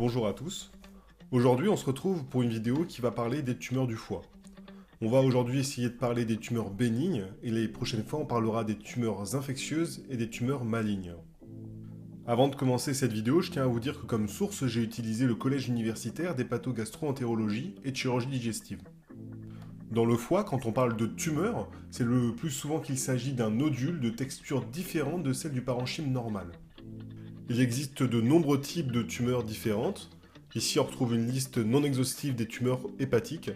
Bonjour à tous. Aujourd'hui, on se retrouve pour une vidéo qui va parler des tumeurs du foie. On va aujourd'hui essayer de parler des tumeurs bénignes et les prochaines fois, on parlera des tumeurs infectieuses et des tumeurs malignes. Avant de commencer cette vidéo, je tiens à vous dire que comme source, j'ai utilisé le Collège universitaire d'hépatogastro-entérologie et de chirurgie digestive. Dans le foie, quand on parle de tumeur, c'est le plus souvent qu'il s'agit d'un nodule de texture différente de celle du parenchyme normal. Il existe de nombreux types de tumeurs différentes. Ici, on retrouve une liste non exhaustive des tumeurs hépatiques.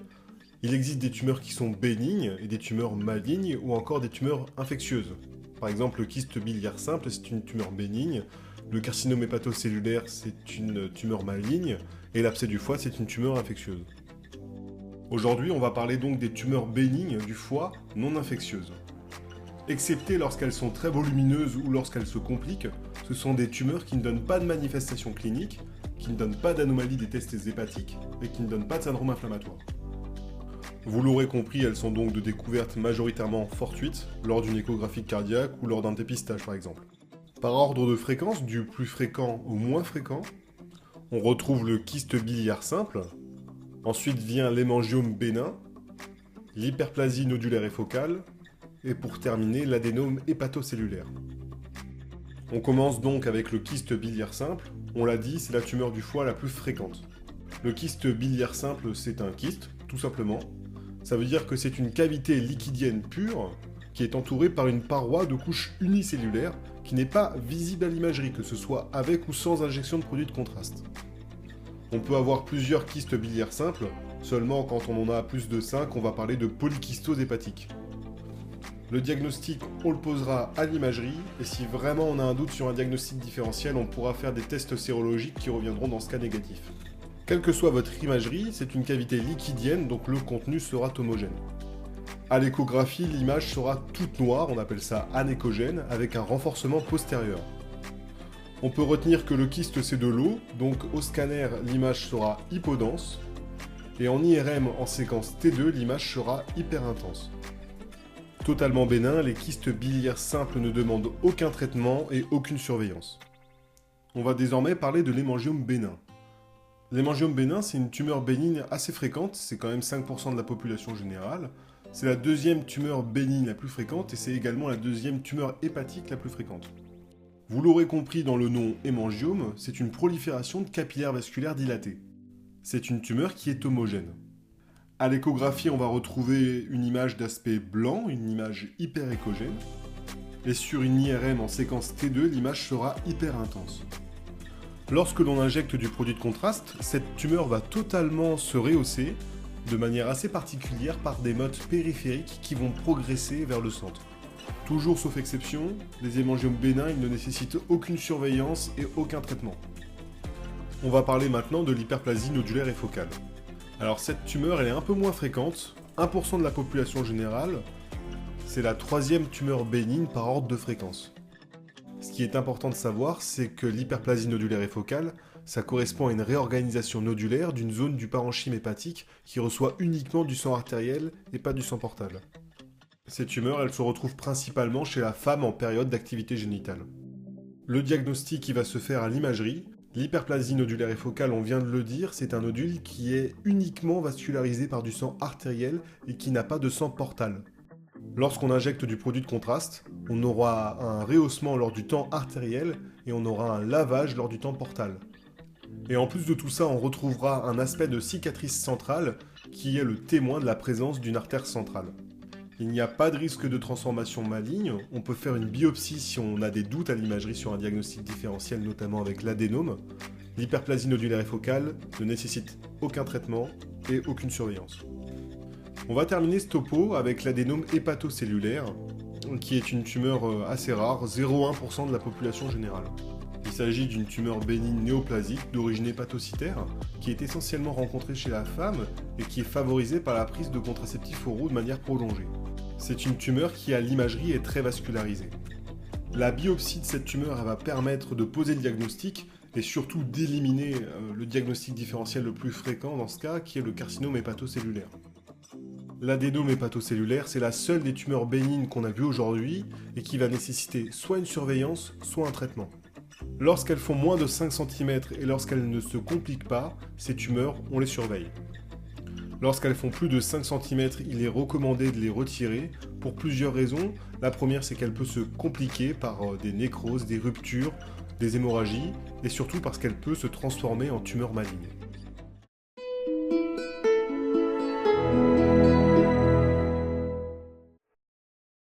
Il existe des tumeurs qui sont bénignes et des tumeurs malignes ou encore des tumeurs infectieuses. Par exemple, le kyste biliaire simple, c'est une tumeur bénigne. Le carcinome hépatocellulaire, c'est une tumeur maligne. Et l'abcès du foie, c'est une tumeur infectieuse. Aujourd'hui, on va parler donc des tumeurs bénignes du foie non infectieuses. Excepté lorsqu'elles sont très volumineuses ou lorsqu'elles se compliquent, ce sont des tumeurs qui ne donnent pas de manifestations cliniques, qui ne donnent pas d'anomalie des tests hépatiques et qui ne donnent pas de syndrome inflammatoire. Vous l'aurez compris, elles sont donc de découverte majoritairement fortuite, lors d'une échographie cardiaque ou lors d'un dépistage par exemple. Par ordre de fréquence, du plus fréquent au moins fréquent, on retrouve le kyste biliaire simple, ensuite vient l'hémangiome bénin, l'hyperplasie nodulaire et focale, et pour terminer l'adénome hépatocellulaire. On commence donc avec le kyste biliaire simple. On l'a dit, c'est la tumeur du foie la plus fréquente. Le kyste biliaire simple, c'est un kyste, tout simplement. Ça veut dire que c'est une cavité liquidienne pure qui est entourée par une paroi de couche unicellulaire qui n'est pas visible à l'imagerie, que ce soit avec ou sans injection de produits de contraste. On peut avoir plusieurs kystes biliaires simples, seulement quand on en a plus de 5, on va parler de polykystose hépatique. Le diagnostic, on le posera à l'imagerie, et si vraiment on a un doute sur un diagnostic différentiel, on pourra faire des tests sérologiques qui reviendront dans ce cas négatif. Quelle que soit votre imagerie, c'est une cavité liquidienne, donc le contenu sera homogène. À l'échographie, l'image sera toute noire, on appelle ça anéchogène, avec un renforcement postérieur. On peut retenir que le kyste c'est de l'eau, donc au scanner, l'image sera hypodense, et en IRM en séquence T2, l'image sera hyper intense. Totalement bénin, les kystes biliaires simples ne demandent aucun traitement et aucune surveillance. On va désormais parler de l'hémangiome bénin. L'hémangiome bénin, c'est une tumeur bénigne assez fréquente, c'est quand même 5% de la population générale. C'est la deuxième tumeur bénigne la plus fréquente et c'est également la deuxième tumeur hépatique la plus fréquente. Vous l'aurez compris dans le nom hémangiome, c'est une prolifération de capillaires vasculaires dilatés. C'est une tumeur qui est homogène. À l'échographie, on va retrouver une image d'aspect blanc, une image hyper échogène. Et sur une IRM en séquence T2, l'image sera hyper intense. Lorsque l'on injecte du produit de contraste, cette tumeur va totalement se rehausser de manière assez particulière par des mottes périphériques qui vont progresser vers le centre. Toujours sauf exception, les hémangiomes bénins ils ne nécessitent aucune surveillance et aucun traitement. On va parler maintenant de l'hyperplasie nodulaire et focale. Alors cette tumeur, elle est un peu moins fréquente, 1% de la population générale, c'est la troisième tumeur bénigne par ordre de fréquence. Ce qui est important de savoir, c'est que l'hyperplasie nodulaire et focale, ça correspond à une réorganisation nodulaire d'une zone du parenchyme hépatique qui reçoit uniquement du sang artériel et pas du sang portal. Ces tumeurs, elles se retrouvent principalement chez la femme en période d'activité génitale. Le diagnostic qui va se faire à l'imagerie. L'hyperplasie nodulaire et focale, on vient de le dire, c'est un nodule qui est uniquement vascularisé par du sang artériel et qui n'a pas de sang portal. Lorsqu'on injecte du produit de contraste, on aura un rehaussement lors du temps artériel et on aura un lavage lors du temps portal. Et en plus de tout ça, on retrouvera un aspect de cicatrice centrale qui est le témoin de la présence d'une artère centrale. Il n'y a pas de risque de transformation maligne, on peut faire une biopsie si on a des doutes à l'imagerie sur un diagnostic différentiel, notamment avec l'adénome. L'hyperplasie nodulaire et focale ne nécessite aucun traitement et aucune surveillance. On va terminer ce topo avec l'adénome hépatocellulaire, qui est une tumeur assez rare, 0,1% de la population générale. Il s'agit d'une tumeur bénigne néoplasique d'origine hépatocytaire, qui est essentiellement rencontrée chez la femme et qui est favorisée par la prise de contraceptifs oraux de manière prolongée. C'est une tumeur qui à l'imagerie est très vascularisée. La biopsie de cette tumeur elle va permettre de poser le diagnostic et surtout d'éliminer le diagnostic différentiel le plus fréquent dans ce cas, qui est le carcinome hépatocellulaire. L'adénome hépatocellulaire, c'est la seule des tumeurs bénignes qu'on a vues aujourd'hui et qui va nécessiter soit une surveillance, soit un traitement. Lorsqu'elles font moins de 5 cm et lorsqu'elles ne se compliquent pas, ces tumeurs, on les surveille. Lorsqu'elles font plus de 5 cm, il est recommandé de les retirer pour plusieurs raisons. La première, c'est qu'elle peut se compliquer par des nécroses, des ruptures, des hémorragies, et surtout parce qu'elle peut se transformer en tumeur maligne.